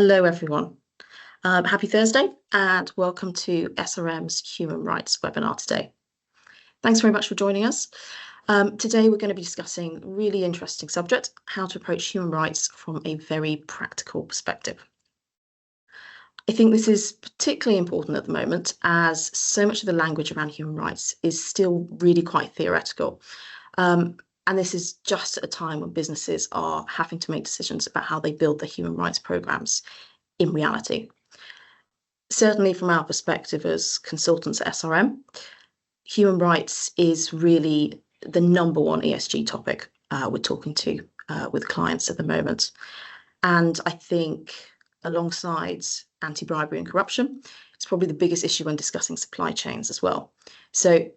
Hello, everyone. Happy Thursday and welcome to SRM's Human Rights webinar today. Thanks very much for joining us. Today we're going to be discussing a really interesting subject, how to approach human rights from a very practical perspective. I think this is particularly important at the moment as so much of the language around human rights is still really quite theoretical. And this is just at a time when businesses are having to make decisions about how they build their human rights programs in reality. Certainly from our perspective as consultants at SRM, human rights is really the number one ESG topic we're talking to with clients at the moment. And I think alongside anti-bribery and corruption, it's probably the biggest issue when discussing supply chains as well. So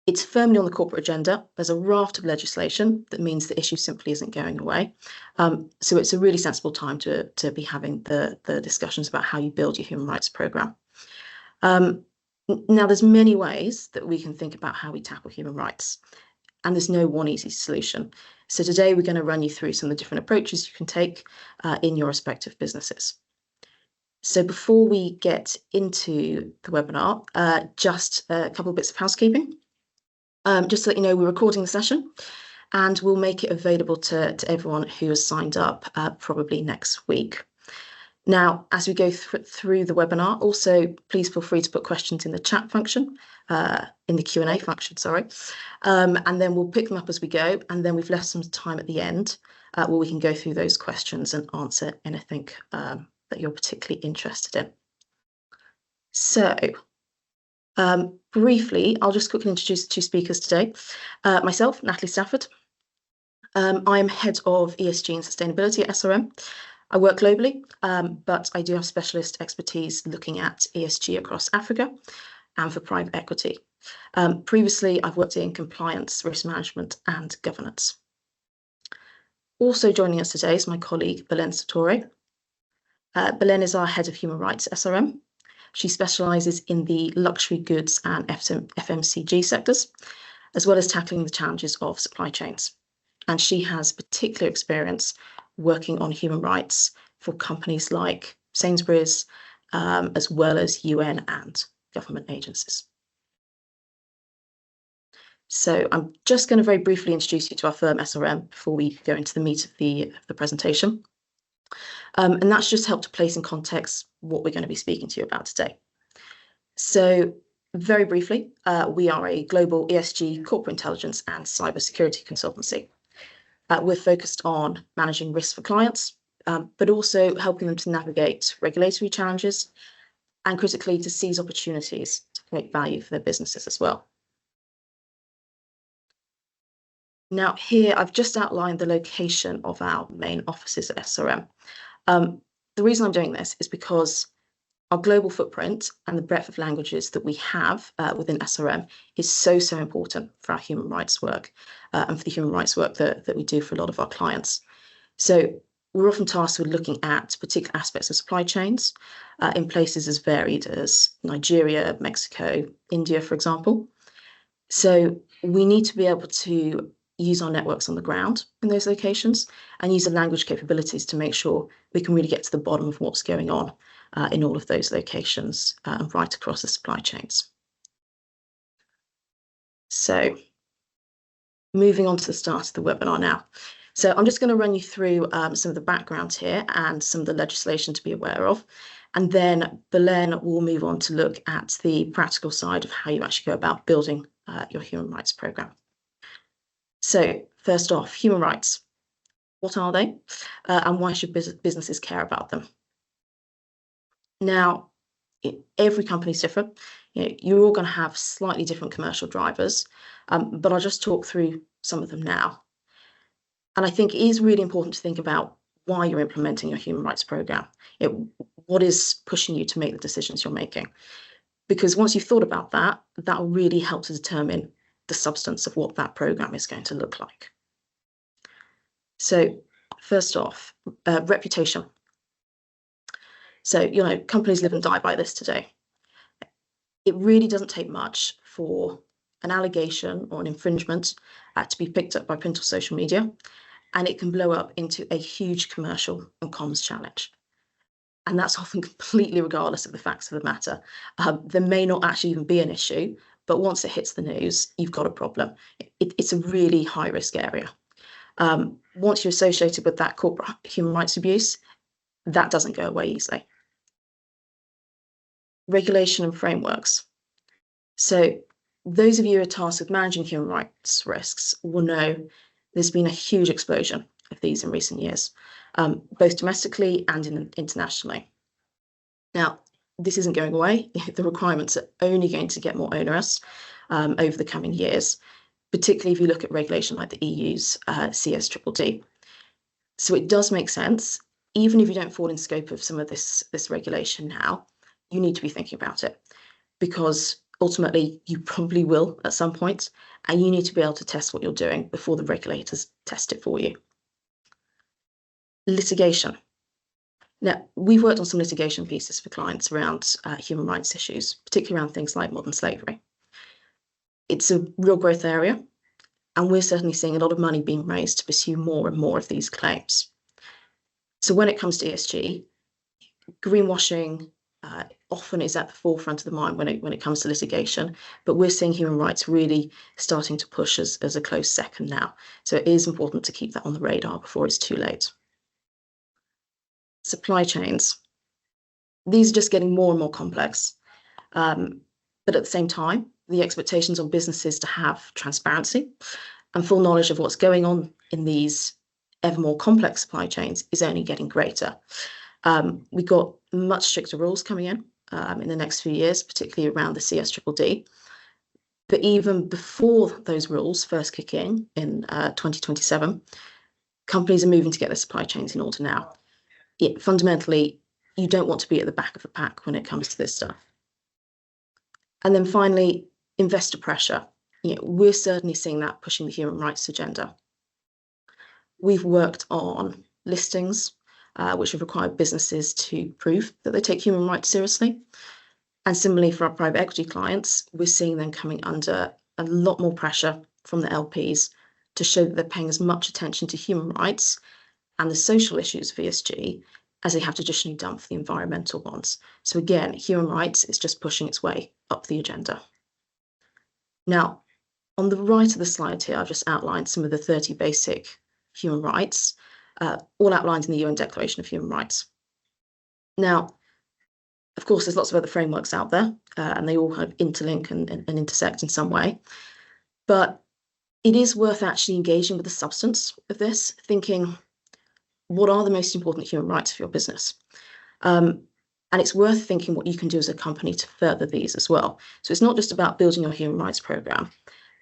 it's firmly on the corporate agenda. There's a raft of legislation that means the issue simply isn't going away. So it's a really sensible time to be having the discussions about how you build your human rights program. Now, there's many ways that we can think about how we tackle human rights, and there's no one easy solution. So today we're going to run you through some of the different approaches you can take in your respective businesses. So before we get into the webinar, just a couple of bits of housekeeping. Just to let you know, we're recording the session and we'll make it available to everyone who has signed up probably next week. Now, as we go through the webinar, also please feel free to put questions in the chat function, in the Q&A function, sorry, and then we'll pick them up as we go. And then we've left some time at the end where we can go through those questions and answer anything that you're particularly interested in. So, briefly, I'll just quickly introduce the two speakers today. Myself, Natalie Stafford. I'm head of ESG and sustainability at SRM. I work globally, but I do have specialist expertise looking at ESG across Africa and for private equity. Previously, I've worked in compliance, risk management and governance. Also joining us today is my colleague, Belén Satorre. Belén is our head of human rights at SRM. She specialises in the luxury goods and FMCG sectors, as well as tackling the challenges of supply chains. And she has particular experience working on human rights for companies like Sainsbury's, as well as UN and government agencies. So I'm just going to very briefly introduce you to our firm SRM before we go into the meat of the presentation. And that's just helped to place in context what we're going to be speaking to you about today. So very briefly, we are a global ESG, corporate intelligence and cybersecurity consultancy. We're focused on managing risks for clients, but also helping them to navigate regulatory challenges and critically to seize opportunities to create value for their businesses as well. Now here, I've just outlined the location of our main offices at SRM. The reason I'm doing this is because our global footprint and the breadth of languages that we have within SRM is so important for our human rights work and for the human rights work that we do for a lot of our clients. So we're often tasked with looking at particular aspects of supply chains in places as varied as Nigeria, Mexico, India, for example. So we need to be able to use our networks on the ground in those locations and use the language capabilities to make sure we can really get to the bottom of what's going on in all of those locations and right across the supply chains. So moving on to the start of the webinar now. So I'm just going to run you through some of the background here and some of the legislation to be aware of. And then Belén will move on to look at the practical side of how you actually go about building your human rights program. So first off, human rights. What are they and why should businesses care about them? Now, every company is different. You're all going to have slightly different commercial drivers, but I'll just talk through some of them now. And I think it is really important to think about why you're implementing your human rights program. What is pushing you to make the decisions you're making? Because once you've thought about that, that will really help to determine the substance of what that program is going to look like. So first off, reputation. So, companies live and die by this today. It really doesn't take much for an allegation or an infringement to be picked up by print or social media, and it can blow up into a huge commercial and comms challenge. and that's often completely regardless of the facts of the matter. There may not actually even be an issue, but once it hits the news, you've got a problem. It's a really high-risk area. Once you're associated with that corporate human rights abuse, that doesn't go away easily. Regulation and frameworks. So those of you who are tasked with managing human rights risks will know there's been a huge explosion of these in recent years, both domestically and internationally. Now, this isn't going away. The requirements are only going to get more onerous over the coming years, particularly if you look at regulation like the EU's CSDDD. So it does make sense, even if you don't fall in scope of some of this regulation now, you need to be thinking about it, because ultimately you probably will at some point, and you need to be able to test what you're doing before the regulators test it for you. Litigation. Now, we've worked on some litigation pieces for clients around human rights issues, particularly around things like modern slavery. It's a real growth area, and we're certainly seeing a lot of money being raised to pursue more and more of these claims. So when it comes to ESG, greenwashing often is at the forefront of the mind when it comes to litigation, but we're seeing human rights really starting to push as a close second now. So it is important to keep that on the radar before it's too late. Supply chains. These are just getting more and more complex. But at the same time, the expectations on businesses to have transparency and full knowledge of what's going on in these ever more complex supply chains is only getting greater. We've got much stricter rules coming in the next few years, particularly around the CSDDD. But even before those rules first kick in 2027, companies are moving to get their supply chains in order now. Fundamentally, you don't want to be at the back of the pack when it comes to this stuff. And then finally, investor pressure. We're certainly seeing that pushing the human rights agenda. We've worked on listings, which have required businesses to prove that they take human rights seriously. And similarly, for our private equity clients, we're seeing them coming under a lot more pressure from the LPs to show that they're paying as much attention to human rights and the social issues of ESG as they have traditionally done for the environmental ones. So again, human rights is just pushing its way up the agenda. Now, on the right of the slide here, I've just outlined some of the 30 basic human rights, all outlined in the UN Declaration of Human Rights. Now, of course, there's lots of other frameworks out there, and they all kind of interlink and intersect in some way. But it is worth actually engaging with the substance of this, thinking, what are the most important human rights for your business? And it's worth thinking what you can do as a company to further these as well. So it's not just about building your human rights program,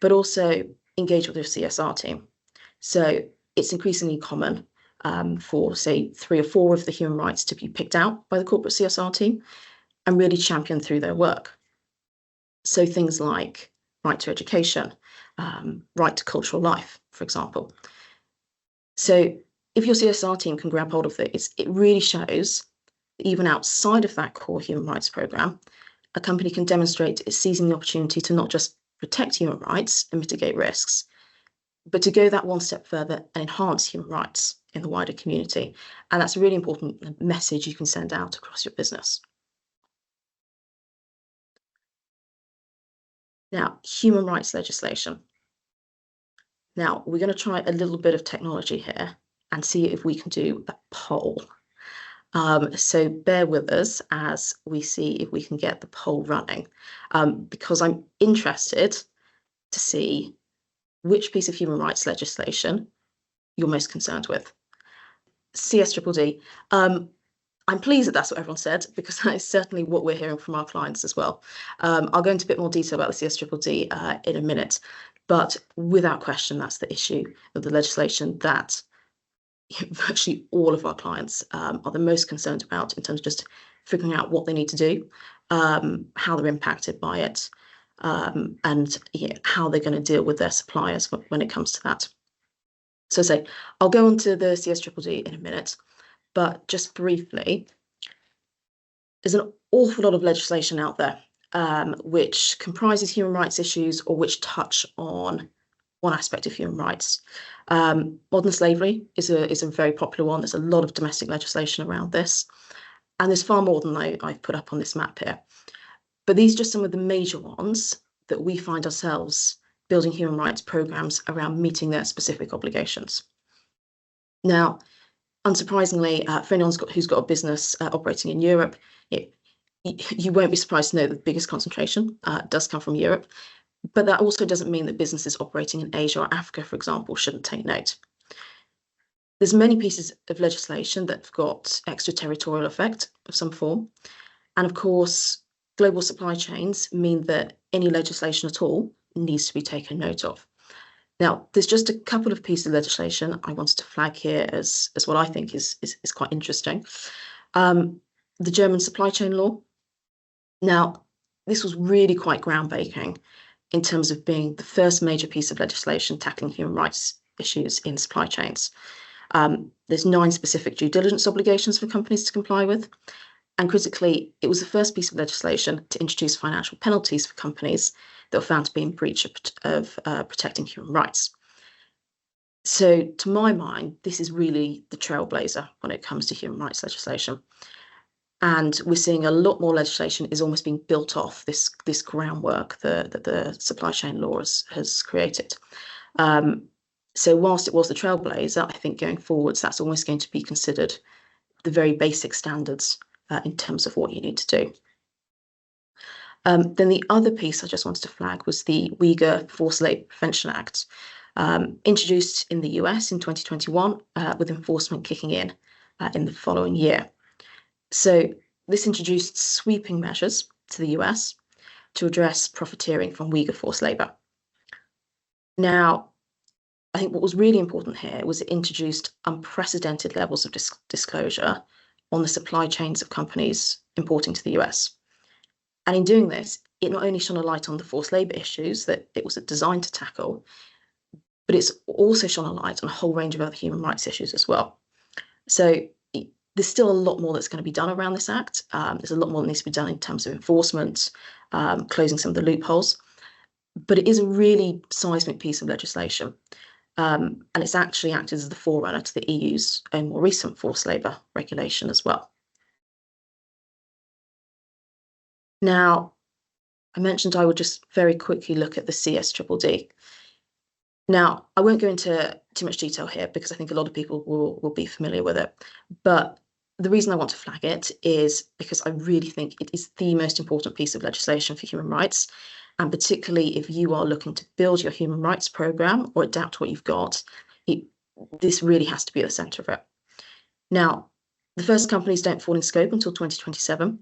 but also engage with your CSR team. So it's increasingly common for, say, 3 or 4 of the human rights to be picked out by the corporate CSR team and really championed through their work. So things like right to education, right to cultural life, for example. So if your CSR team can grab hold of this, it really shows that even outside of that core human rights program, a company can demonstrate it's seizing the opportunity to not just protect human rights and mitigate risks, but to go that one step further and enhance human rights in the wider community. And that's a really important message you can send out across your business. Now, human rights legislation. Now, we're going to try a little bit of technology here and see if we can do a poll. So bear with us as we see if we can get the poll running, because I'm interested to see which piece of human rights legislation you're most concerned with. CSDDD. I'm pleased that that's what everyone said, because that is certainly what we're hearing from our clients as well. I'll go into a bit more detail about the CSDDD in a minute, but without question, that's the issue of the legislation that virtually all of our clients are the most concerned about in terms of just figuring out what they need to do, how they're impacted by it, and how they're going to deal with their suppliers when it comes to that. So I'll go on to the CSDDD in a minute, but just briefly, there's an awful lot of legislation out there which comprises human rights issues or which touch on one aspect of human rights. Modern slavery is a very popular one. There's a lot of domestic legislation around this. And there's far more than I've put up on this map here. But these are just some of the major ones that we find ourselves building human rights programs around meeting their specific obligations. Now, unsurprisingly, for anyone who's got a business operating in Europe, you won't be surprised to know that the biggest concentration does come from Europe. But that also doesn't mean that businesses operating in Asia or Africa, for example, shouldn't take note. There's many pieces of legislation that have got extraterritorial effect of some form. And of course, global supply chains mean that any legislation at all needs to be taken note of. Now, there's just a couple of pieces of legislation I wanted to flag here as what I think is quite interesting. The German supply chain law. Now, this was really quite groundbreaking in terms of being the first major piece of legislation tackling human rights issues in supply chains. There's 9 specific due diligence obligations for companies to comply with. And critically, it was the first piece of legislation to introduce financial penalties for companies that were found to be in breach of protecting human rights. So to my mind, this is really the trailblazer when it comes to human rights legislation. And we're seeing a lot more legislation is almost being built off this groundwork that the supply chain law has created. So whilst it was the trailblazer, I think going forwards, that's almost going to be considered the very basic standards in terms of what you need to do. Then the other piece I just wanted to flag was the Uyghur Forced Labor Prevention Act, introduced in the US in 2021, with enforcement kicking in the following year. So this introduced sweeping measures to the US to address profiteering from Uyghur forced labour. Now, I think what was really important here was it introduced unprecedented levels of disclosure on the supply chains of companies importing to the US. And in doing this, it not only shone a light on the forced labour issues that it was designed to tackle, but it's also shone a light on a whole range of other human rights issues as well. So there's still a lot more that's going to be done around this act. There's a lot more that needs to be done in terms of enforcement, closing some of the loopholes. But it is a really seismic piece of legislation. And it's actually acted as the forerunner to the EU's own more recent forced labour regulation as well. Now, I mentioned I would just very quickly look at the CSDDD. Now, I won't go into too much detail here because I think a lot of people will be familiar with it. But the reason I want to flag it is because I really think it is the most important piece of legislation for human rights. And particularly if you are looking to build your human rights programme or adapt what you've got, this really has to be at the centre of it. Now, the first companies don't fall in scope until 2027.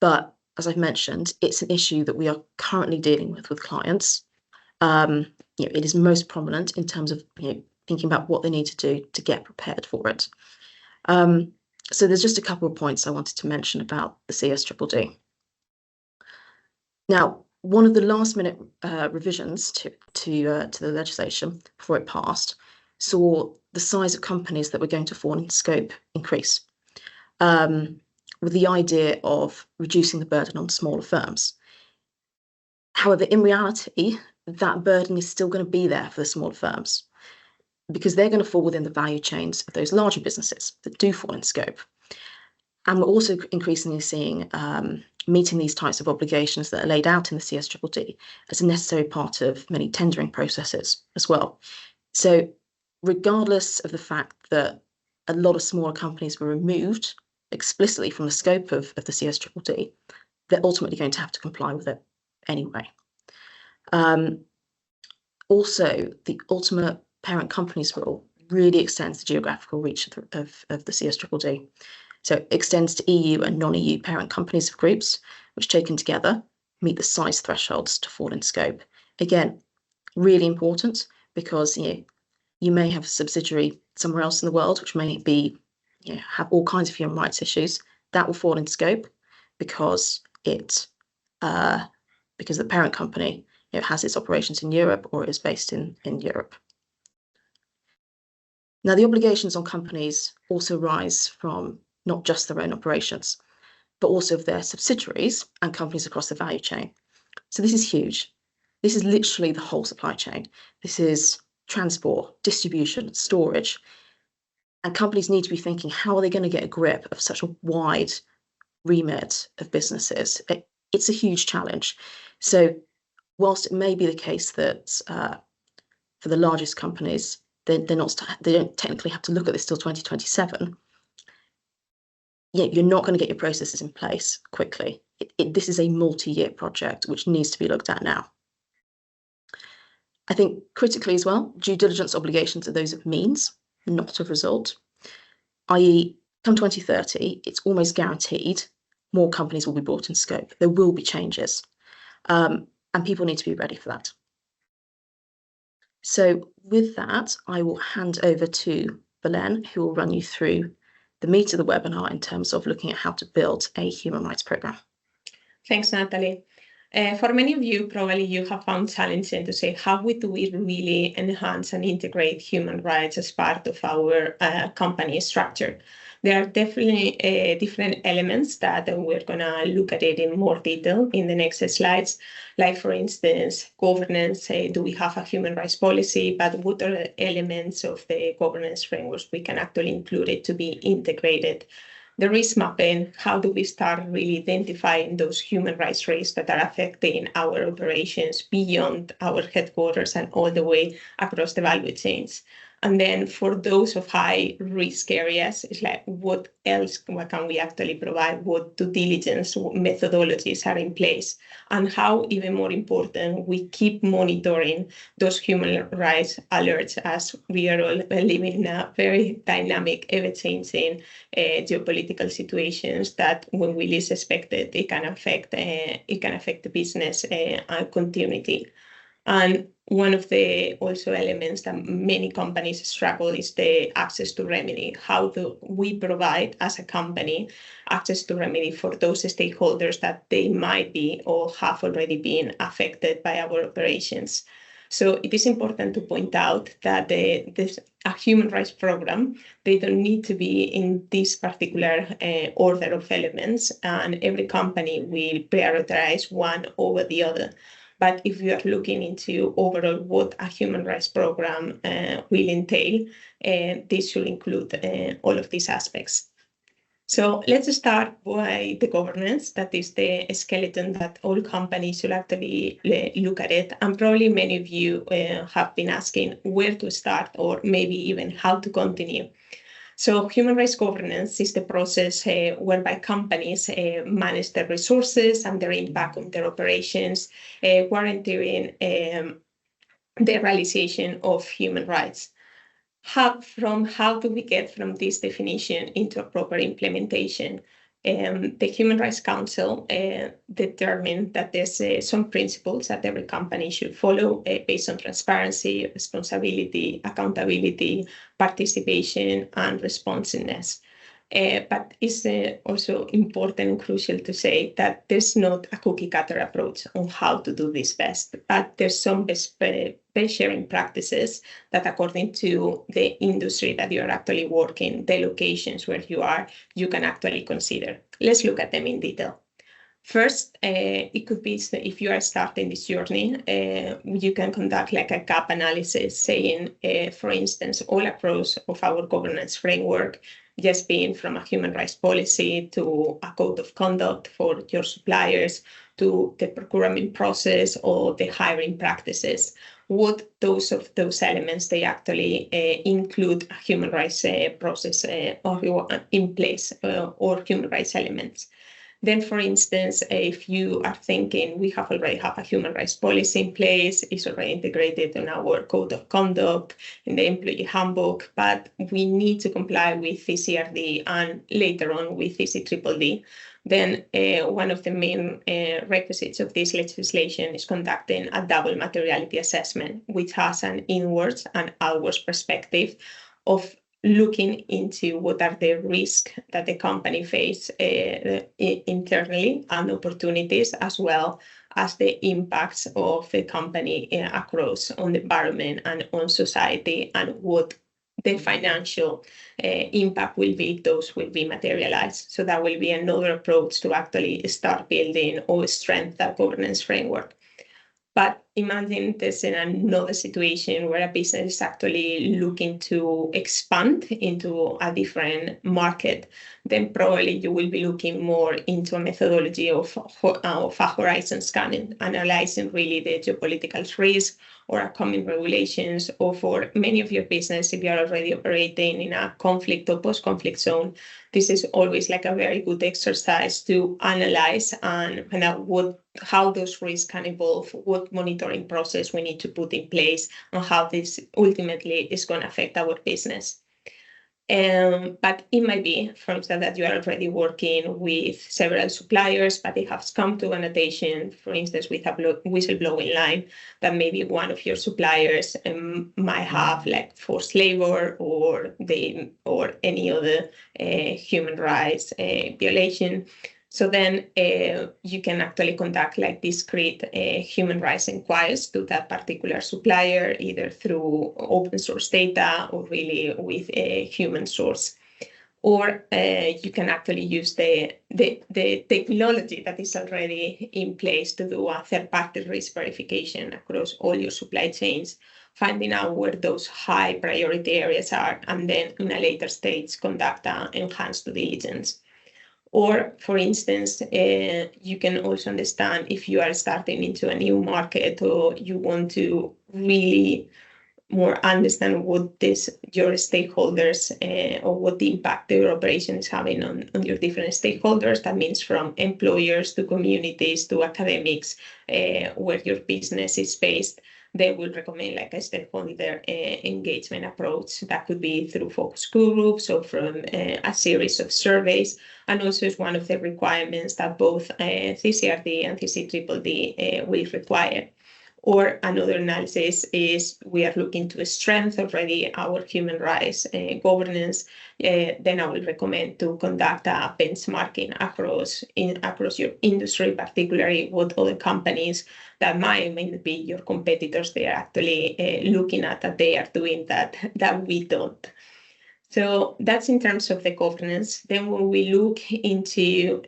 But as I've mentioned, it's an issue that we are currently dealing with clients. It is most prominent in terms of thinking about what they need to do to get prepared for it. So there's just a couple of points I wanted to mention about the CSDDD. Now, one of the last-minute revisions to the legislation before it passed saw the size of companies that were going to fall in scope increase, with the idea of reducing the burden on smaller firms. However, in reality, that burden is still going to be there for the smaller firms because they're going to fall within the value chains of those larger businesses that do fall in scope. And we're also increasingly seeing meeting these types of obligations that are laid out in the CSDDD as a necessary part of many tendering processes as well. So regardless of the fact that a lot of smaller companies were removed explicitly from the scope of the CSDDD, they're ultimately going to have to comply with it anyway. Also, the ultimate parent companies rule really extends the geographical reach of the CSDDD. So it extends to EU and non-EU parent companies of groups, which taken together meet the size thresholds to fall in scope. Again, really important because you may have a subsidiary somewhere else in the world, which may be have all kinds of human rights issues that will fall in scope because the parent company has its operations in Europe or is based in Europe. Now, the obligations on companies also rise from not just their own operations, but also of their subsidiaries and companies across the value chain. So this is huge. This is literally the whole supply chain. This is transport, distribution, storage. And companies need to be thinking, how are they going to get a grip of such a wide remit of businesses. It's a huge challenge. So whilst it may be the case that for the largest companies, they don't technically have to look at this till 2027, you're not going to get your processes in place quickly. This is a multi-year project which needs to be looked at now. I think critically as well, due diligence obligations are those of means, not of result, i.e. come 2030, it's almost guaranteed more companies will be brought in scope. There will be changes, and people need to be ready for that. So with that, I will hand over to Belén, who will run you through the meat of the webinar in terms of looking at how to build a human rights program. Thanks, Natalie. For many of you, probably you have found challenging to say, how do we really enhance and integrate human rights as part of our company structure? There are definitely different elements that we're going to look at it in more detail in the next slides. Like, for instance, governance. Do we have a human rights policy? But what are the elements of the governance frameworks we can actually include it to be integrated? The risk mapping, how do we start really identifying those human rights risks that are affecting our operations beyond our headquarters and all the way across the value chains? And then for those of high risk areas, it's like, what can we actually provide? What due diligence methodologies are in place? And how, even more important, we keep monitoring those human rights alerts as we are all living in a very dynamic, ever-changing geopolitical situations that when we least expect it, it can affect the business continuity. And one of the also elements that many companies struggle is the access to remedy. How do we provide as a company access to remedy for those stakeholders that they might be or have already been affected by our operations? So it is important to point out that a human rights program, they don't need to be in this particular order of elements, and every company will prioritize one over the other. But if you are looking into overall what a human rights program will entail, this should include all of these aspects. So let's start by the governance. That is the skeleton that all companies should actually look at it. And probably many of you have been asking where to start or maybe even how to continue. So human rights governance is the process whereby companies manage their resources and their impact on their operations, guaranteeing the realization of human rights. How do we get from this definition into a proper implementation? The Human Rights Council determined that there's some principles that every company should follow based on transparency, responsibility, accountability, participation, and responsiveness. But it's also important and crucial to say that there's not a cookie cutter approach on how to do this best, but there's some best sharing practices that according to the industry that you're actually working, the locations where you are, you can actually consider. Let's look at them in detail. First, it could be if you are starting this journey, you can conduct like a gap analysis saying, for instance, all across of our governance framework, just being from a human rights policy to a code of conduct for your suppliers to the procurement process or the hiring practices. What those elements they actually include a human rights process or in place or human rights elements. Then, for instance, if you are thinking we already have a human rights policy in place, it's already integrated in our code of conduct, in the employee handbook, but we need to comply with CCRD and later on with CCDDD, then one of the main requisites of this legislation is conducting a double materiality assessment, which has an inwards and outwards perspective of looking into what are the risks that the company face internally and opportunities, as well as the impacts of the company across on the environment and on society, and what the financial impact will be if those will be materialized. So that will be another approach to actually start building or strengthen that governance framework. But imagine there's another situation where a business is actually looking to expand into a different market, then probably you will be looking more into a methodology of a horizon scanning, analyzing really the geopolitical risk or upcoming regulations, or for many of your business, if you are already operating in a conflict or post-conflict zone, this is always like a very good exercise to analyze and find out how those risks can evolve, what monitoring process we need to put in place, and how this ultimately is going to affect our business. But it might be, for instance, that you are already working with several suppliers, but they have come to an annotation, for instance, with a whistleblowing line, that maybe one of your suppliers might have like forced labor or any other human rights violation. So then you can actually conduct like discrete human rights inquiries to that particular supplier, either through open source data or really with a human source. Or you can actually use the technology that is already in place to do a third-party risk verification across all your supply chains, finding out where those high priority areas are, and then in a later stage conduct an enhanced due diligence. Or, for instance, you can also understand if you are starting into a new market, or you want to really more understand what your stakeholders or what the impact your operation is having on your different stakeholders. That means from employers to communities to academics, where your business is based. They will recommend like a stakeholder engagement approach that could be through focus groups or from a series of surveys. And also is one of the requirements that both CCRD and CCDDD will require. Or another analysis is we are looking to strengthen already our human rights governance. Then I will recommend to conduct a benchmarking across your industry, particularly what other companies that might be your competitors they are actually looking at that they are doing that we don't. So that's in terms of the governance. Then when we look into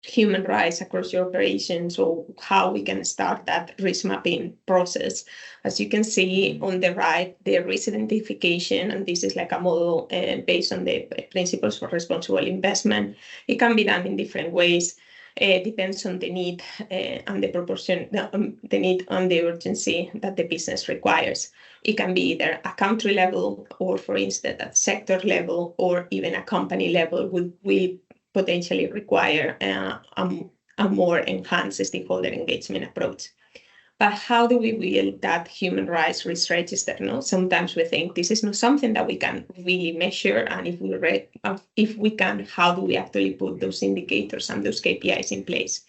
human rights across your operations, or how we can start that risk mapping process. As you can see on the right, the risk identification, and this is like a model based on the principles for responsible investment. It can be done in different ways. Depends on the need and the proportion, the need and the urgency that the business requires. It can be either a country level, or for instance, at sector level, or even a company level will potentially require a more enhanced stakeholder engagement approach. But how do we build that human rights risk register? No? Sometimes we think this is not something that we can really measure, and if we can, how do we actually put those indicators and those KPIs in place?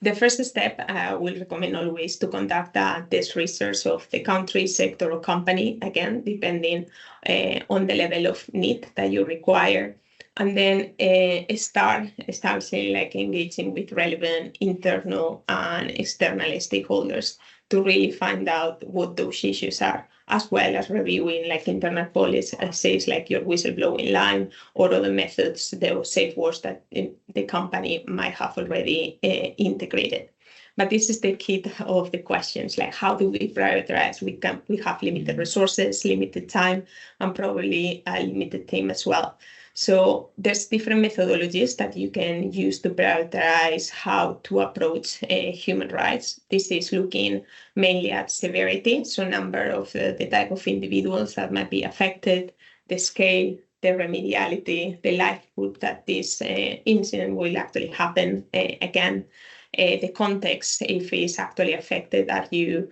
The first step I will recommend always to conduct this research of the country, sector, or company, again, depending on the level of need that you require. And then start like engaging with relevant internal and external stakeholders to really find out what those issues are, as well as reviewing like internal policies like your whistleblowing line or other methods, the safeguards that the company might have already integrated. But this is the key of the questions, like how do we prioritize? We have limited resources, limited time, and probably a limited team as well. So there's different methodologies that you can use to prioritize how to approach human rights. This is looking mainly at severity, so number of the type of individuals that might be affected, the scale, the remediality, the likelihood that this incident will actually happen again, the context, if it's actually affected, are you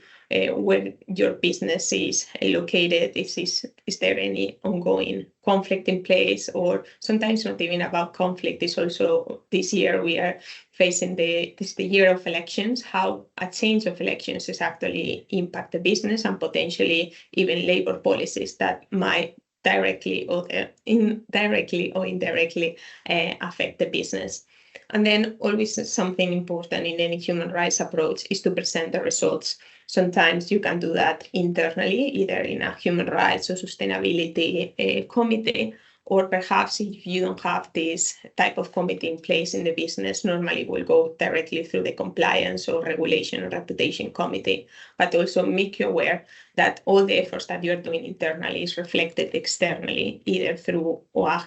where your business is located, is there any ongoing conflict in place, or sometimes not even about conflict. It's also this year we are facing the year of elections, how a change of elections is actually impact the business, and potentially even labor policies that might directly or indirectly affect the business. And then always something important in any human rights approach is to present the results. Sometimes you can do that internally, either in a human rights or sustainability committee, Or perhaps if you don't have this type of committee in place in the business, normally will go directly through the compliance or regulation or reputation committee, but also make you aware that all the efforts that you're doing internally is reflected externally, either through a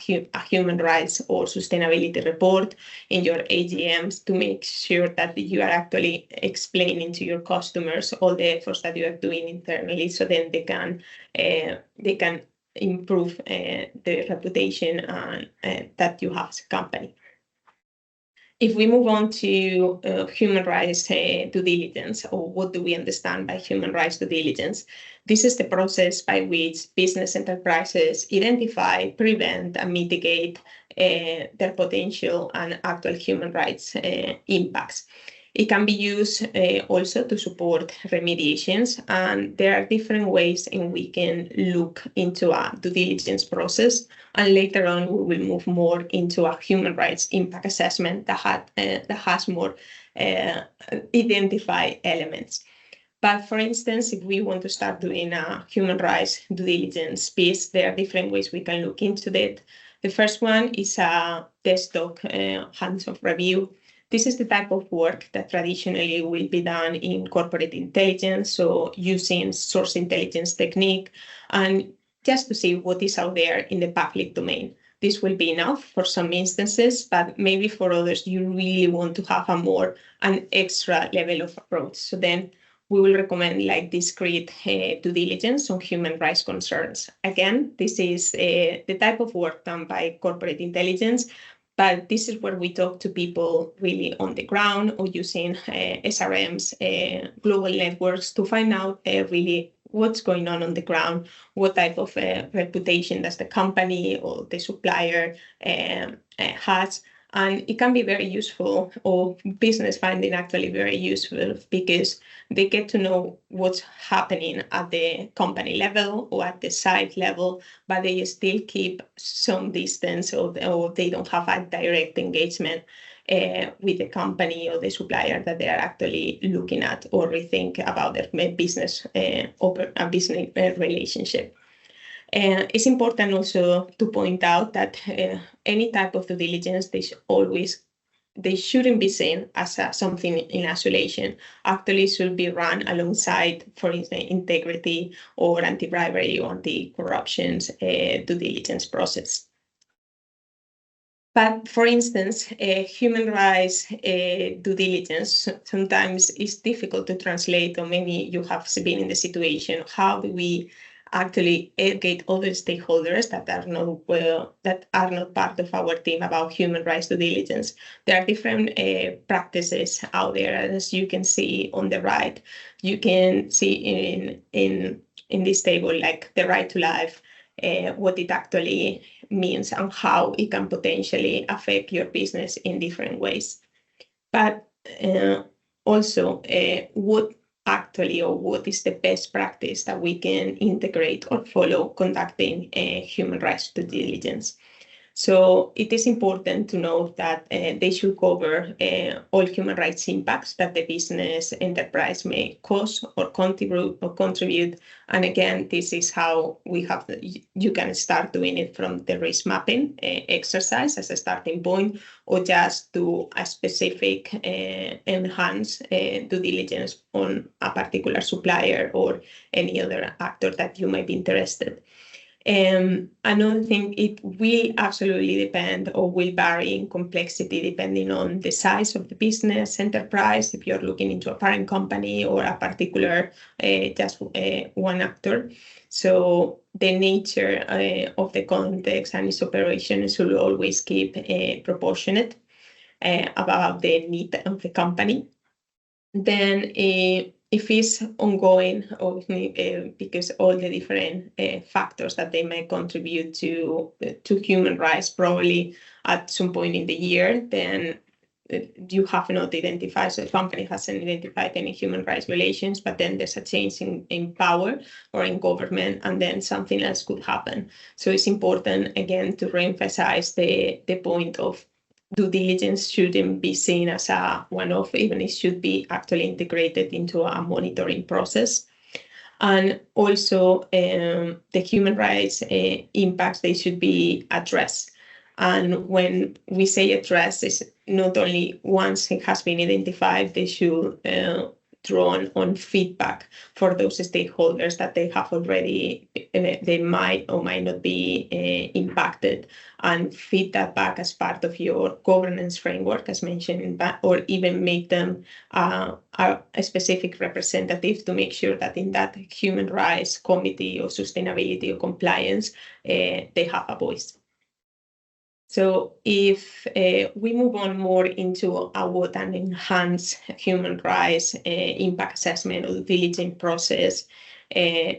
human rights or sustainability report in your AGMs, to make sure that you are actually explaining to your customers all the efforts that you are doing internally, so then they can improve the reputation that you have as a company. If we move on to human rights due diligence, or what do we understand by human rights due diligence? This is the process by which business enterprises identify, prevent, and mitigate their potential and actual human rights impacts. It can be used also to support remediations, and there are different ways in which we can look into a due diligence process, and later on we will move more into a human rights impact assessment that has more identified elements. But for instance, if we want to start doing a human rights due diligence piece, there are different ways we can look into that. The first one is a desktop hands-on review. This is the type of work that traditionally will be done in corporate intelligence, so using source intelligence technique, and just to see what is out there in the public domain. This will be enough for some instances, but maybe for others you really want to have an extra level of approach. So then we will recommend like discrete due diligence on human rights concerns. Again, this is the type of work done by corporate intelligence, but this is where we talk to people really on the ground, or using SRMs, global networks, to find out really what's going on the ground, what type of reputation does the company or the supplier has. And it can be very useful, or business finding actually very useful, because they get to know what's happening at the company level or at the site level, but they still keep some distance, or they don't have a direct engagement with the company or the supplier that they are actually looking at, or rethink about their business relationship. It's important also to point out that any type of due diligence, they shouldn't be seen as something in isolation. Actually, should be run alongside, for instance, integrity or anti-bribery or anti-corruption due diligence process. But for instance, human rights due diligence sometimes is difficult to translate, or maybe you have been in the situation. How do we actually educate other stakeholders that are not part of our team about human rights due diligence? There are different practices out there, as you can see on the right. You can see in this table, like the right to life, what it actually means and how it can potentially affect your business in different ways. But also what is the best practice that we can integrate or follow conducting human rights due diligence. So it is important to note that they should cover all human rights impacts that the business enterprise may cause or contribute. And again, this is how you can start doing it from the risk mapping exercise as a starting point, or just do a specific enhanced due diligence on a particular supplier or any other actor that you might be interested. Another thing, it will absolutely depend, or will vary in complexity depending on the size of the business enterprise, if you're looking into a parent company or a particular one actor. So the nature of the context and its operations should always keep proportionate about the need of the company. Then if it's ongoing, or because all the different factors that they may contribute to human rights, probably at some point in the year, then you have not identified, so the company hasn't identified any human rights violations, but then there's a change in power or in government, and then something else could happen. So it's important, again, to reemphasize the point of due diligence shouldn't be seen as a one-off, even it should be actually integrated into a monitoring process. And also the human rights impacts, they should be addressed. And when we say address, it's not only once it has been identified, they should draw on feedback for those stakeholders that they have already, they might or might not be impacted, and feed that back as part of your governance framework, as mentioned, or even make them a specific representative to make sure that in that human rights committee or sustainability or compliance, they have a voice. So if we move on more into what an enhanced human rights impact assessment or diligence process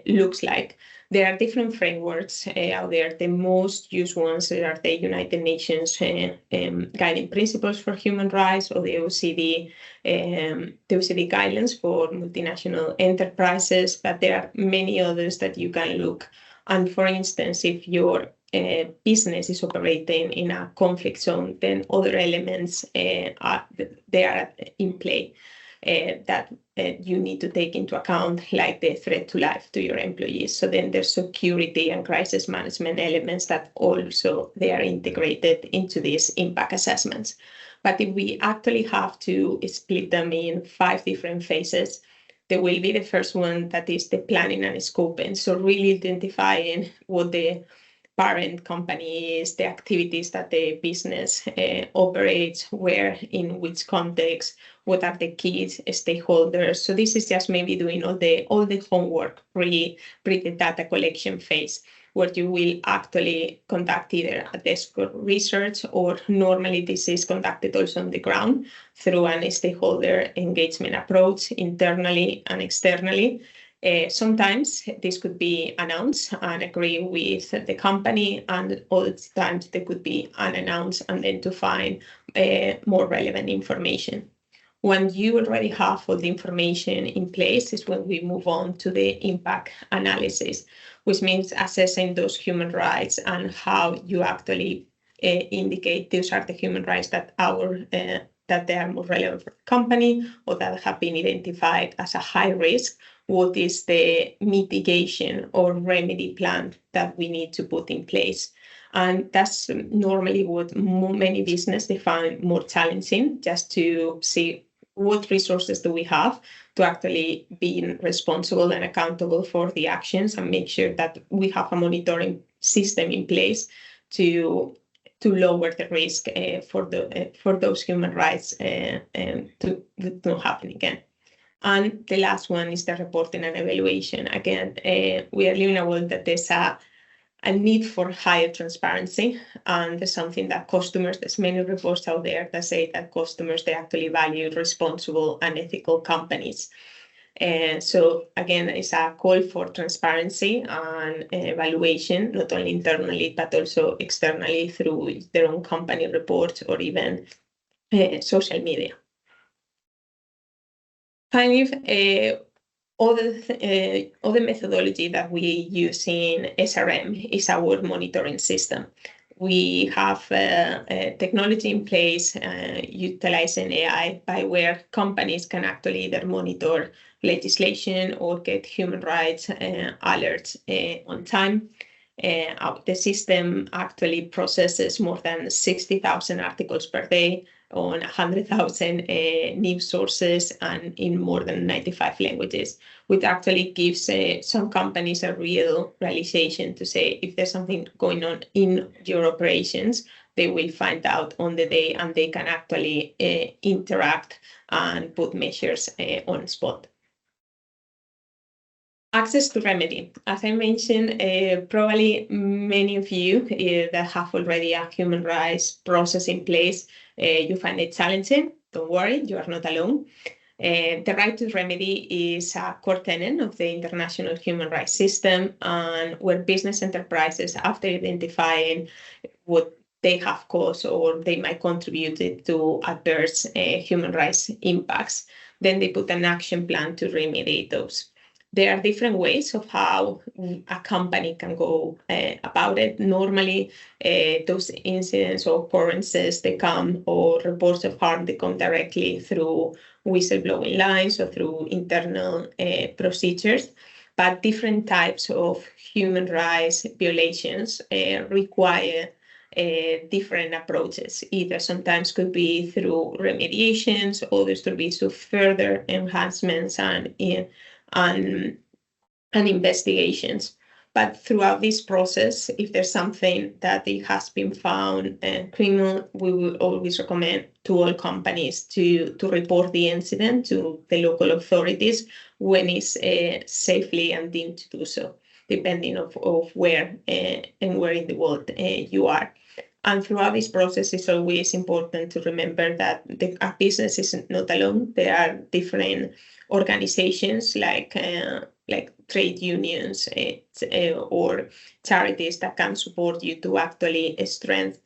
looks like, there are different frameworks out there. The most used ones are the United Nations Guiding Principles for Human Rights, or the OECD guidelines for multinational enterprises, but there are many others that you can look. And for instance, if your business is operating in a conflict zone, then other elements are in play that you need to take into account, like the threat to life to your employees. So then there's security and crisis management elements that also they are integrated into these impact assessments. But if we actually have to split them in 5 different phases, there will be the first one that is the planning and scoping. So really identifying what the parent company is, the activities that the business operates, where, in which context, what are the key stakeholders. So this is just maybe doing all the homework pre the data collection phase, where you will actually conduct either a desk research, or normally this is conducted also on the ground through a stakeholder engagement approach internally and externally. Sometimes this could be announced and agree with the company, and other times they could be unannounced and then to find more relevant information. When you already have all the information in place is when we move on to the impact analysis, which means assessing those human rights and how you actually indicate those are the human rights that that they are more relevant for the company, or that have been identified as a high risk. What is the mitigation or remedy plan that we need to put in place? And that's normally what many businesses find more challenging, just to see what resources do we have to actually be responsible and accountable for the actions, and make sure that we have a monitoring system in place to lower the risk for those human rights to not happen again. And the last one is the reporting and evaluation. Again, we are living in a world that there's a need for higher transparency, and there's something that customers, there's many reports out there that say that customers, they actually value responsible and ethical companies. So again, it's a call for transparency and evaluation, not only internally, but also externally through their own company reports or even social media. Other methodology that we use in SRM is our monitoring system. We have technology in place utilizing AI, by where companies can actually either monitor legislation or get human rights alerts on time. The system actually processes more than 60,000 articles per day on 100,000 news sources and in more than 95 languages, which actually gives some companies a real realization to say if there's something going on in your operations, they will find out on the day, and they can actually interact and put measures on spot. Access to remedy. As I mentioned, probably many of you that have already a human rights process in place, you find it challenging. Don't worry, you are not alone. The right to remedy is a core tenet of the international human rights system, and where business enterprises, after identifying what they have caused or they might contribute to adverse human rights impacts, then they put an action plan to remediate those. There are different ways of how a company can go about it. Normally, those incidents or occurrences, they come, or reports of harm, they come directly through whistleblowing lines or through internal procedures. but different types of human rights violations require different approaches. Either sometimes could be through remediations, others could be through further enhancements and investigations. But throughout this process, if there's something that it has been found criminal, we will always recommend to all companies to report the incident to the local authorities when it's safely and deemed to do so, depending of where and where in the world you are. And throughout this process, it's always important to remember that a business is not alone. There are different organizations like trade unions or charities that can support you to actually strengthen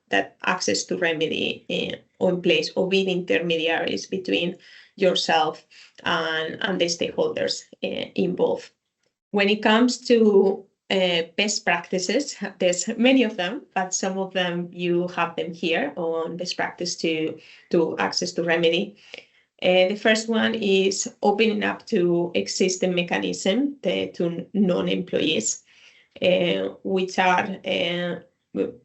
that access to remedy in place, or be the intermediaries between yourself and the stakeholders involved. When it comes to best practices, there's many of them, but some of them you have them here on best practice to access to remedy. The first one is opening up to existing mechanism to non-employees, which are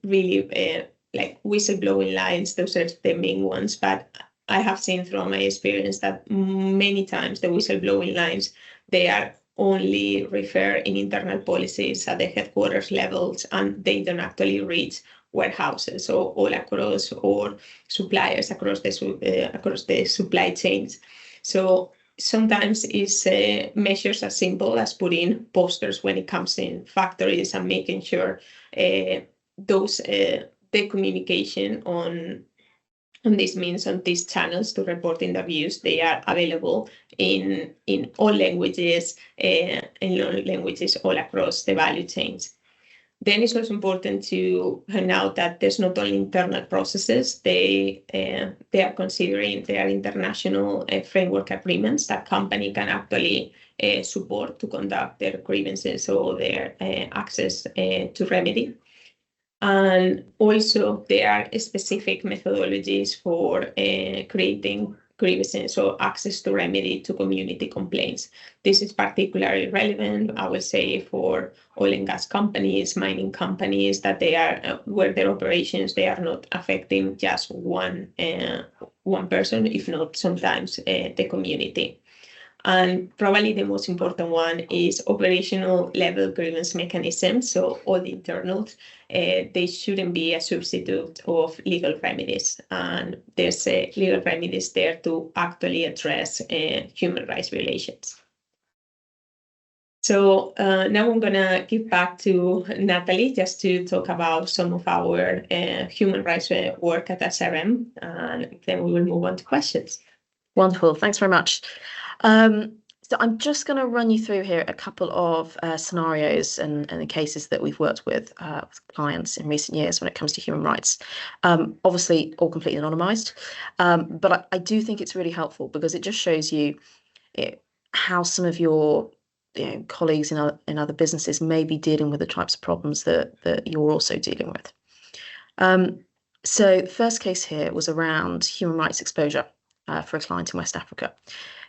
really like whistleblowing lines. Those are the main ones, but I have seen through my experience that many times the whistleblowing lines, they are only refer in internal policies at the headquarters levels, and they don't actually reach warehouses or all across, or suppliers across the supply chains. So sometimes it's measures as simple as putting posters when it comes in factories and making sure those the communication on this means on these channels to reporting the abuse, they are available in all languages, all across the value chains. Then it's also important to point out that there's not only internal processes, they are considering their international framework agreements that company can actually support to conduct their grievances or their access to remedy. And also there are specific methodologies for creating grievances or access to remedy to community complaints. This is particularly relevant, I would say, for oil and gas companies, mining companies, that they are where their operations, they are not affecting just one person, if not sometimes the community. And probably the most important one is operational level grievance mechanisms. So all the internals, they shouldn't be a substitute of legal remedies. And there's legal remedies there to actually address human rights violations. So now I'm going to give back to Natalie just to talk about some of our human rights work at SRM, and then we will move on to questions. Wonderful. Thanks very much. So I'm just going to run you through here a couple of scenarios and the cases that we've worked with clients in recent years when it comes to human rights. Obviously, all completely anonymized, but I do think it's really helpful because it just shows you how some of your colleagues in other businesses may be dealing with the types of problems that you're also dealing with. So the first case here was around human rights exposure for a client in West Africa.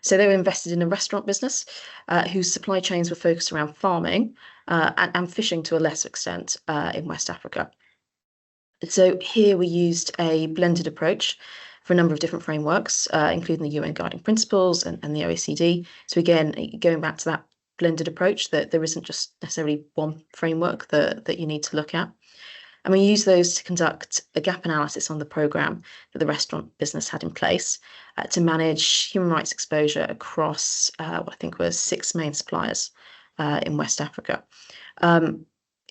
So they were invested in a restaurant business whose supply chains were focused around farming and fishing to a lesser extent in West Africa. So here we used a blended approach for a number of different frameworks, including the UN Guiding Principles and the OECD. So again, going back to that blended approach, that there isn't just necessarily one framework that you need to look at. And we use those to conduct a gap analysis on the programme that the restaurant business had in place to manage human rights exposure across what I think were 6 main suppliers in West Africa.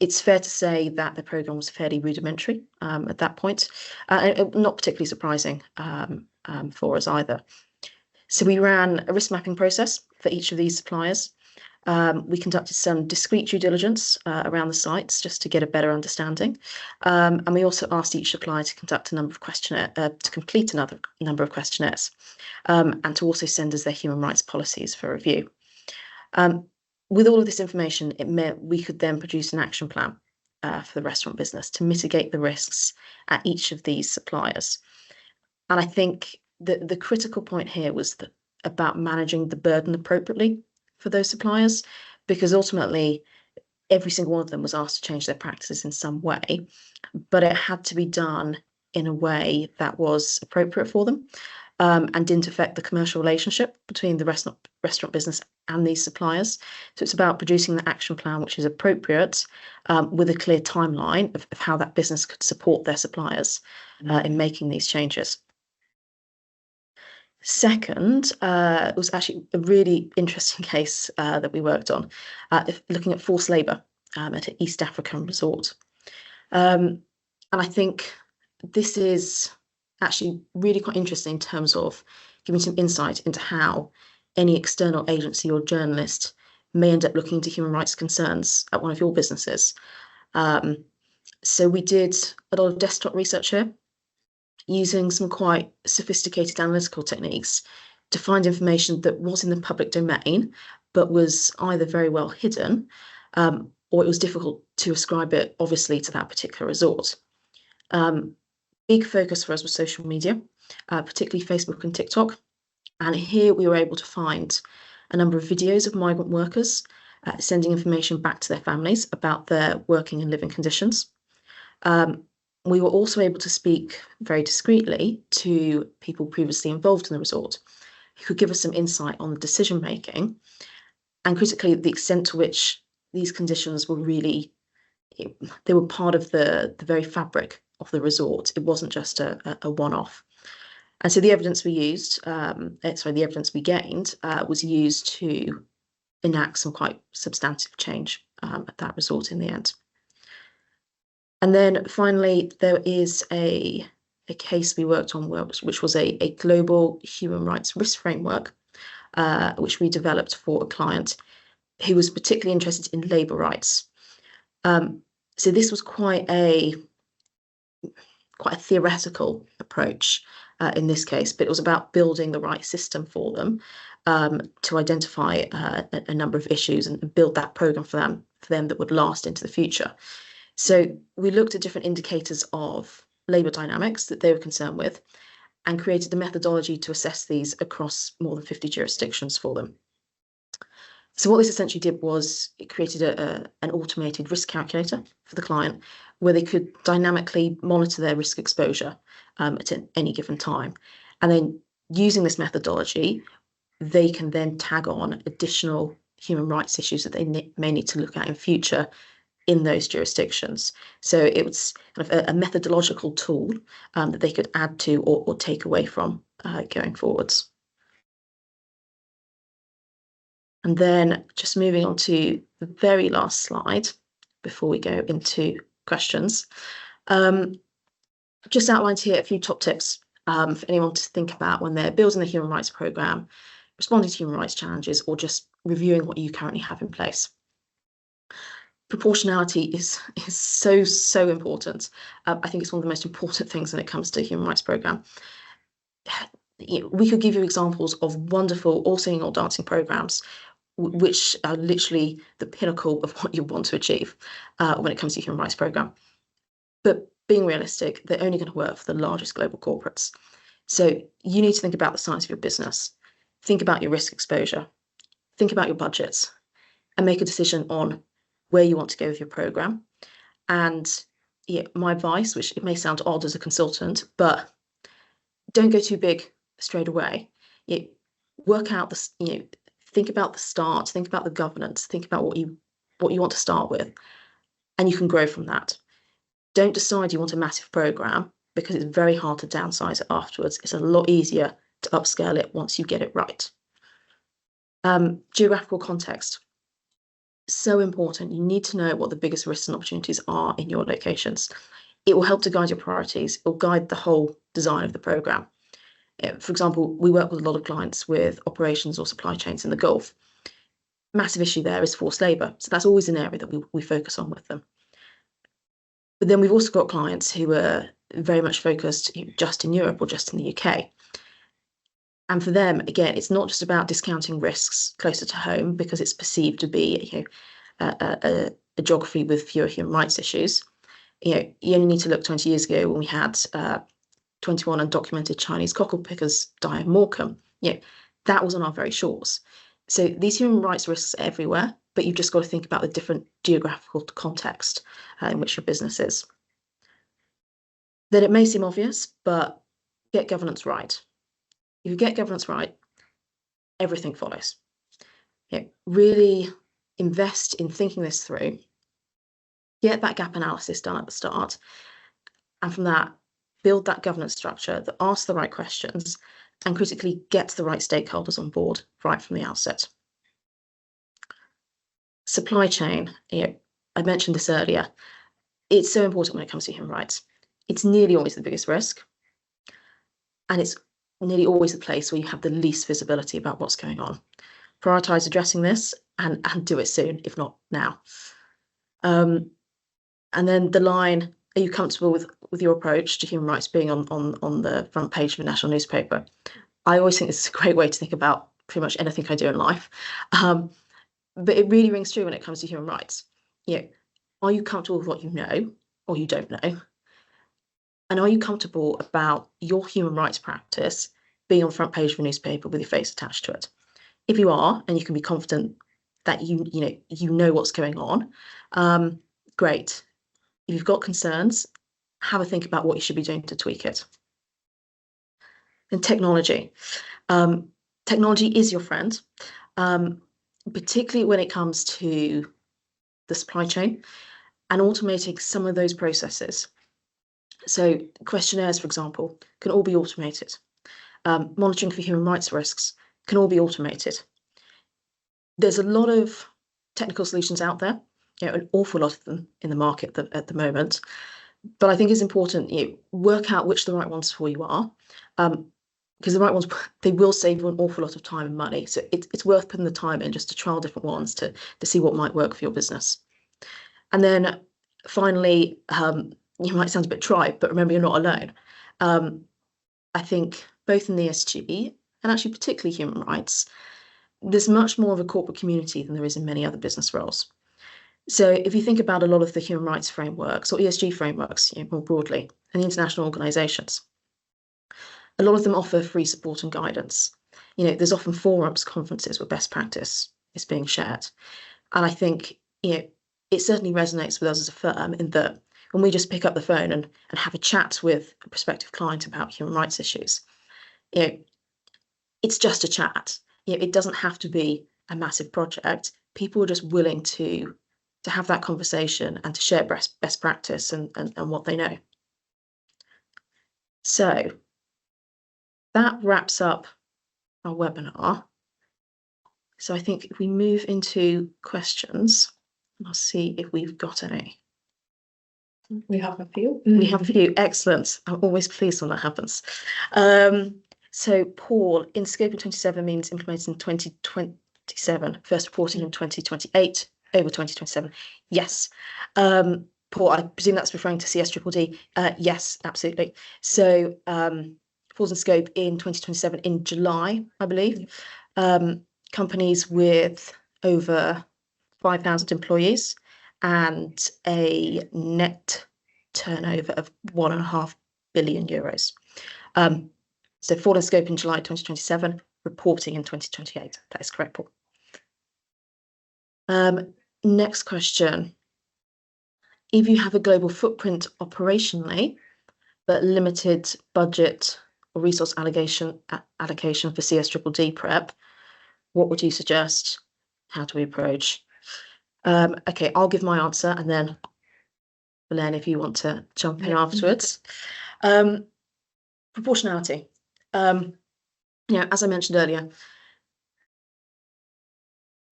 It's fair to say that the programme was fairly rudimentary at that point, not particularly surprising for us either. So we ran a risk mapping process for each of these suppliers. We conducted some discrete due diligence around the sites just to get a better understanding. And we also asked each supplier to conduct a number of to complete another number of questionnaires, and to also send us their human rights policies for review. With all of this information, it meant we could then produce an action plan for the restaurant business to mitigate the risks at each of these suppliers. And I think the critical point here was about managing the burden appropriately for those suppliers, because ultimately every single one of them was asked to change their practices in some way, but it had to be done in a way that was appropriate for them, and didn't affect the commercial relationship between the restaurant business and these suppliers. So it's about producing the action plan which is appropriate, with a clear timeline of how that business could support their suppliers in making these changes. Second, it was actually a really interesting case that we worked on, looking at forced labour at an East African resort. And I think this is actually really quite interesting in terms of giving some insight into how any external agency or journalist may end up looking into human rights concerns at one of your businesses. So we did a lot of desktop research here, using some quite sophisticated analytical techniques to find information that was in the public domain, but was either very well hidden, or it was difficult to ascribe it, obviously, to that particular resort. Big focus for us was social media, particularly Facebook and TikTok. And here we were able to find a number of videos of migrant workers sending information back to their families about their working and living conditions. We were also able to speak very discreetly to people previously involved in the resort who could give us some insight on the decision making, and critically the extent to which these conditions were really, they were part of the very fabric of the resort. It wasn't just a one-off. And so the evidence we used, the evidence we gained was used to enact some quite substantive change at that resort in the end. And then finally, there is a case we worked on which was a global human rights risk framework, which we developed for a client who was particularly interested in labour rights. So this was quite a theoretical approach in this case, but it was about building the right system for them to identify a number of issues and build that programme for them that would last into the future. So we looked at different indicators of labour dynamics that they were concerned with and created a methodology to assess these across more than 50 jurisdictions for them. So what this essentially did was it created an automated risk calculator for the client where they could dynamically monitor their risk exposure at any given time. And then using this methodology, they can then tag on additional human rights issues that they may need to look at in future in those jurisdictions. So it was kind of a methodological tool that they could add to or take away from going forwards. And then just moving on to the very last slide before we go into questions. Just outlined here a few top tips for anyone to think about when they're building the human rights programme, responding to human rights challenges, or just reviewing what you currently have in place. Proportionality is so important. I think it's one of the most important things when it comes to a human rights programme. We could give you examples of wonderful all singing, all dancing programmes, which are literally the pinnacle of what you want to achieve when it comes to a human rights programme. But being realistic, they're only going to work for the largest global corporates. So you need to think about the size of your business, think about your risk exposure, think about your budgets, and make a decision on where you want to go with your programme. And my advice, which it may sound odd as a consultant, but don't go too big straight away. Work out the, think about the start, think about the governance, think about what you want to start with, and you can grow from that. Don't decide you want a massive programme because it's very hard to downsize it afterwards. It's a lot easier to upscale it once you get it right. Geographical context. So important. You need to know what the biggest risks and opportunities are in your locations. It will help to guide your priorities. It will guide the whole design of the programme. For example, we work with a lot of clients with operations or supply chains in the Gulf. Massive issue there is forced labour. So that's always an area that we focus on with them. But then we've also got clients who are very much focused just in Europe or just in the UK. And for them, again, it's not just about discounting risks closer to home because it's perceived to be a geography with fewer human rights issues. You only need to look 20 years ago when we had 21 undocumented Chinese cockle pickers die in Morecambe. That was on our very shores. So these human rights risks are everywhere, but you've just got to think about the different geographical context in which your business is. Then it may seem obvious, but get governance right. If you get governance right, everything follows. Really invest in thinking this through, get that gap analysis done at the start, and from that, build that governance structure that asks the right questions and critically gets the right stakeholders on board right from the outset. Supply chain, I mentioned this earlier, it's so important when it comes to human rights. It's nearly always the biggest risk, and it's nearly always the place where you have the least visibility about what's going on. Prioritize addressing this and do it soon, if not now. And then the line, are you comfortable with your approach to human rights being on the front page of a national newspaper? I always think this is a great way to think about pretty much anything I do in life. But it really rings true when it comes to human rights. Are you comfortable with what you know or you don't know? And are you comfortable about your human rights practice being on the front page of a newspaper with your face attached to it? If you are, and you can be confident that you know what's going on, great. If you've got concerns, have a think about what you should be doing to tweak it. And technology. Technology is your friend, particularly when it comes to the supply chain and automating some of those processes. So questionnaires, for example, can all be automated. Monitoring for human rights risks can all be automated. There's a lot of technical solutions out there, an awful lot of them in the market at the moment. But I think it's important work out which the right ones for you are, because the right ones, they will save you an awful lot of time and money. So it's worth putting the time in just to trial different ones to see what might work for your business. And then finally, you might sound a bit trite, but remember, you're not alone. I think both in the ESG and actually particularly human rights, there's much more of a corporate community than there is in many other business roles. So if you think about a lot of the human rights frameworks or ESG frameworks, more broadly, and the international organisations, a lot of them offer free support and guidance. There's often forums, conferences where best practice is being shared. And I think, it certainly resonates with us as a firm in that when we just pick up the phone and have a chat with a prospective client about human rights issues, it's just a chat. It doesn't have to be a massive project. People are just willing to have that conversation and to share best practice and what they know. So that wraps up our webinar. So I think if we move into questions, I'll see if we've got any. We have a few. We have a few. Excellent. I'm always pleased when that happens. So Paul, in scope in 27 means implemented in 2027, first reporting in 2028, over 2027. Yes. Paul, I presume that's referring to CSDDD. Yes, absolutely. So falls in scope in 2027 in July, I believe. Companies with over 5,000 employees and a net turnover of 1.5 billion euros. So fall in scope in July 2027, reporting in 2028. That is correct, Paul. Next question. If you have a global footprint operationally, but limited budget or resource allocation for CSDDD prep, what would you suggest? How do we approach? Okay, I'll give my answer, and then Belén, if you want to jump in afterwards. Proportionality. As I mentioned earlier,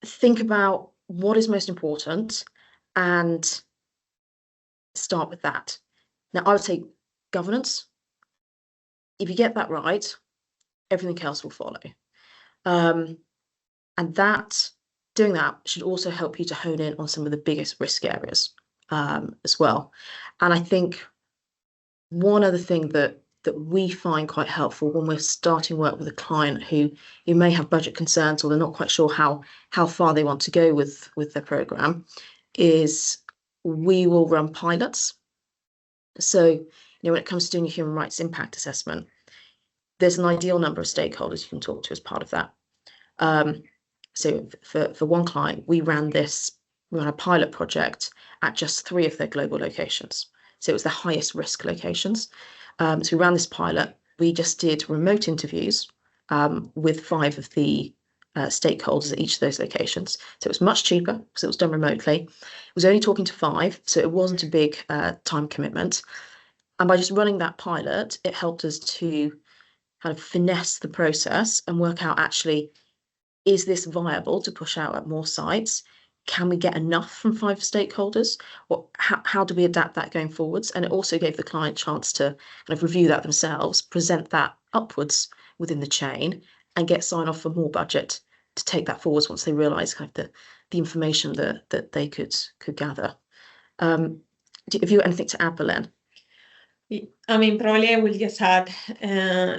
think about what is most important and start with that. Now, I would say governance. If you get that right, everything else will follow. And doing that should also help you to hone in on some of the biggest risk areas as well. And I think one other thing that we find quite helpful when we're starting work with a client who may have budget concerns or they're not quite sure how far they want to go with their program is we will run pilots. So, when it comes to doing a human rights impact assessment, there's an ideal number of stakeholders you can talk to as part of that. So for one client, we ran a pilot project at just 3 of their global locations. So it was the highest risk locations. So we ran this pilot. We just did remote interviews with 5 of the stakeholders at each of those locations. So it was much cheaper because it was done remotely. It was only talking to 5, so it wasn't a big time commitment. And by just running that pilot, it helped us to kind of finesse the process and work out, actually, is this viable to push out at more sites? Can we get enough from 5 stakeholders? Or how do we adapt that going forwards? And it also gave the client a chance to kind of review that themselves, present that upwards within the chain, and get sign off for more budget to take that forwards once they realise kind of the information that they could gather. Have you got anything to add, Belén? I mean, probably I will just add,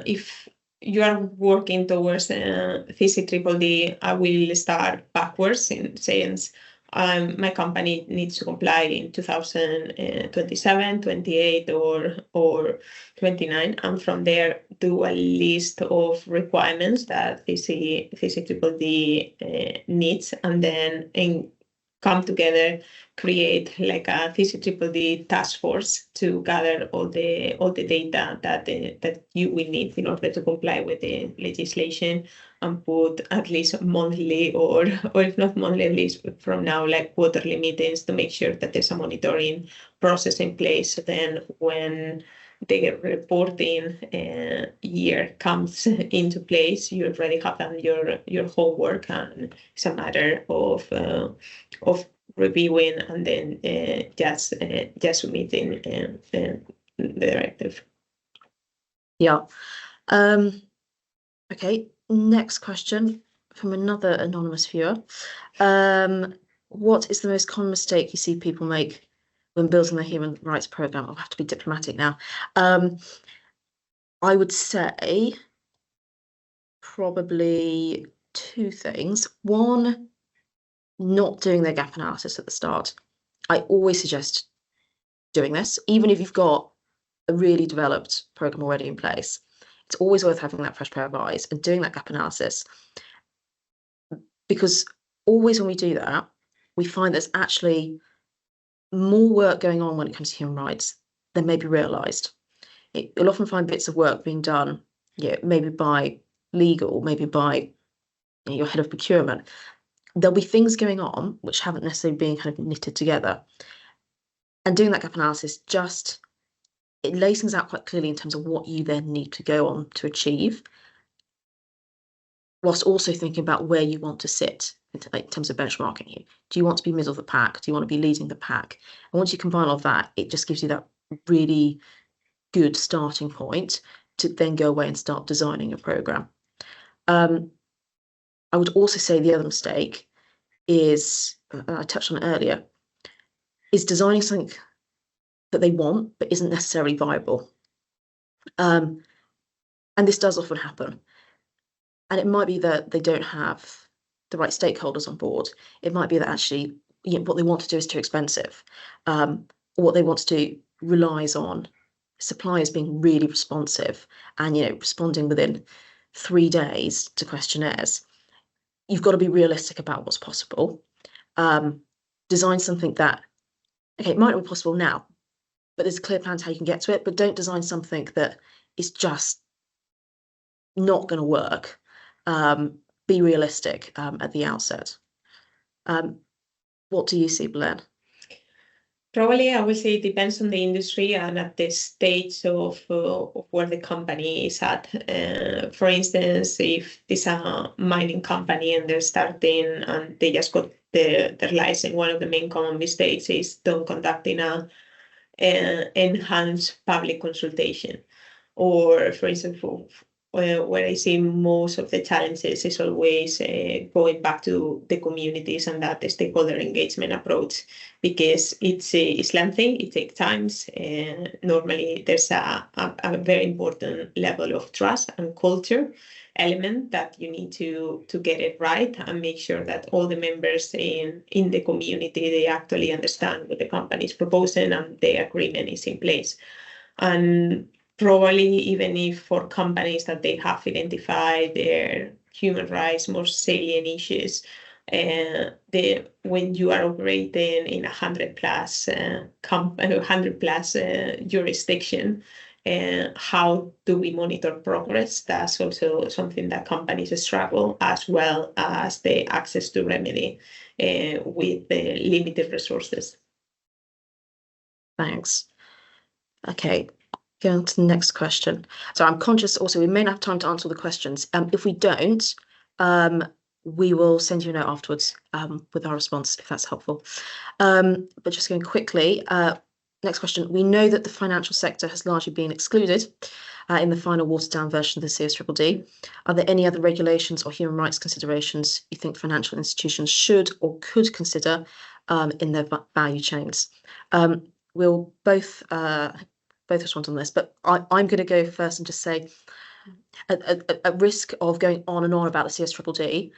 if you are working towards CCDD, I will start backwards in sense. My company needs to comply in 2027, 28, or 29, and from there do a list of requirements that CCDD needs, and then come together, create like a CCDD task force to gather all the data that you will need in order to comply with the legislation, and put at least monthly or if not monthly, at least from now, like quarterly meetings to make sure that there's a monitoring process in place. So then when the reporting year comes into place, you already have done your homework, and it's a matter of reviewing and then just submitting the directive. Yeah. Okay. Next question from another anonymous viewer. What is the most common mistake you see people make when building their human rights program? I'll have to be diplomatic now. I would say probably 2 things. One, not doing their gap analysis at the start. I always suggest doing this, even if you've got a really developed program already in place. It's always worth having that fresh pair of eyes and doing that gap analysis, because always when we do that, we find there's actually more work going on when it comes to human rights than maybe realised. You'll often find bits of work being done, maybe by legal, maybe by your head of procurement. There'll be things going on which haven't necessarily been kind of knitted together. And doing that gap analysis it lays things out quite clearly in terms of what you then need to go on to achieve, whilst also thinking about where you want to sit in terms of benchmarking you. Do you want to be middle of the pack? Do you want to be leading the pack? And once you combine all of that, it just gives you that really good starting point to then go away and start designing your program. I would also say the other mistake is, I touched on it earlier, is designing something that they want but isn't necessarily viable. And this does often happen. And it might be that they don't have the right stakeholders on board. It might be that actually what they want to do is too expensive. Or what they want to do relies on suppliers being really responsive and responding within 3 days to questionnaires. You've got to be realistic about what's possible. Design something that, it might not be possible now, but there's a clear plan to how you can get to it. But don't design something that is just not going to work. Be realistic at the outset. What do you see, Belén? Probably I would say it depends on the industry and at the stage of where the company is at. For instance, if it's a mining company and they're starting and they just got their license, one of the main common mistakes is don't conducting a enhanced public consultation. Or, for instance, where I see most of the challenges is always going back to the communities and that stakeholder engagement approach, because it's lengthy, it takes time. Normally, there's a very important level of trust and culture element that you need to get it right and make sure that all the members in the community, they actually understand what the company is proposing and the agreement is in place. And probably even if for companies that they have identified their human rights, more salient issues. When you are operating in 100 plus jurisdiction, how do we monitor progress? That's also something that companies struggle, as well as the access to remedy with the limited resources. Thanks. Okay, going to the next question. So I'm conscious also we may not have time to answer all the questions. If we don't, we will send you a note afterwards with our response, if that's helpful. But just going quickly, next question. We know that the financial sector has largely been excluded in the final watered-down version of the CSDDD. Are there any other regulations or human rights considerations you think financial institutions should or could consider in their value chains? We'll both respond on this, but I'm going to go first and just say, at risk of going on and on about the CSDDD,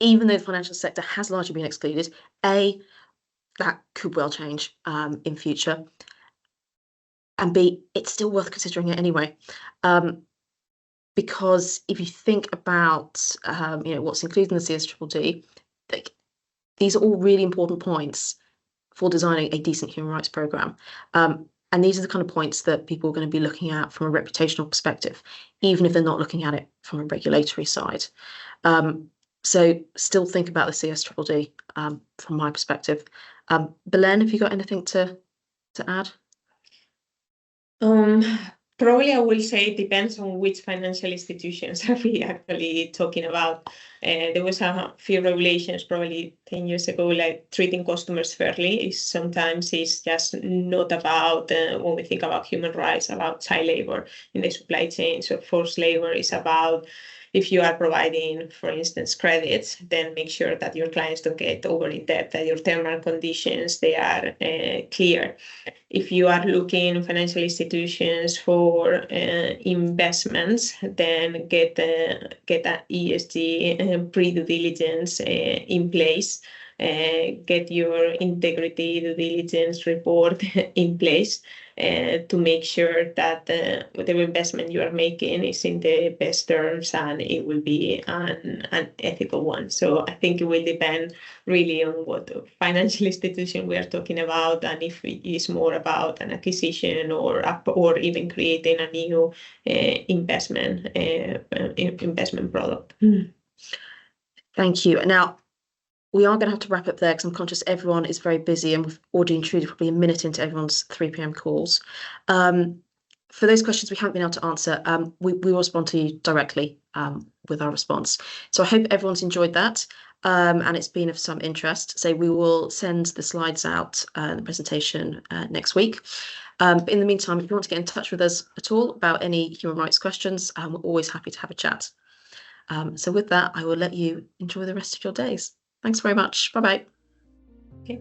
even though the financial sector has largely been excluded, that could well change in future, and B, it's still worth considering it anyway, because if you think about what's included in the CSDDD, these are all really important points for designing a decent human rights programme. And these are the kind of points that people are going to be looking at from a reputational perspective, even if they're not looking at it from a regulatory side. So still think about the CSDDD from my perspective. Belén, have you got anything to add? Probably I will say it depends on which financial institutions are we actually talking about. There was a few regulations probably 10 years ago, like treating customers fairly sometimes is just not about, when we think about human rights, about child labor in the supply chain. So forced labor is about, if you are providing, for instance, credits, then make sure that your clients don't get over in debt, that your terms and conditions, they are clear. If you are looking financial institutions for investments, then get an ESG pre-due diligence in place. Get your integrity due diligence report in place to make sure that whatever investment you are making is in the best terms and it will be an ethical one. So I think it will depend really on what financial institution we are talking about, and if it is more about an acquisition or even creating a new investment product. Thank you. Now, we are going to have to wrap up there because I'm conscious everyone is very busy and we've already intruded probably a minute into everyone's 3 p.m. calls. For those questions we haven't been able to answer, we will respond to you directly with our response. So I hope everyone's enjoyed that and it's been of some interest. So we will send the slides out, the presentation next week. But in the meantime, if you want to get in touch with us at all about any human rights questions, we're always happy to have a chat. So with that, I will let you enjoy the rest of your days. Thanks very much. Bye-bye. Okay.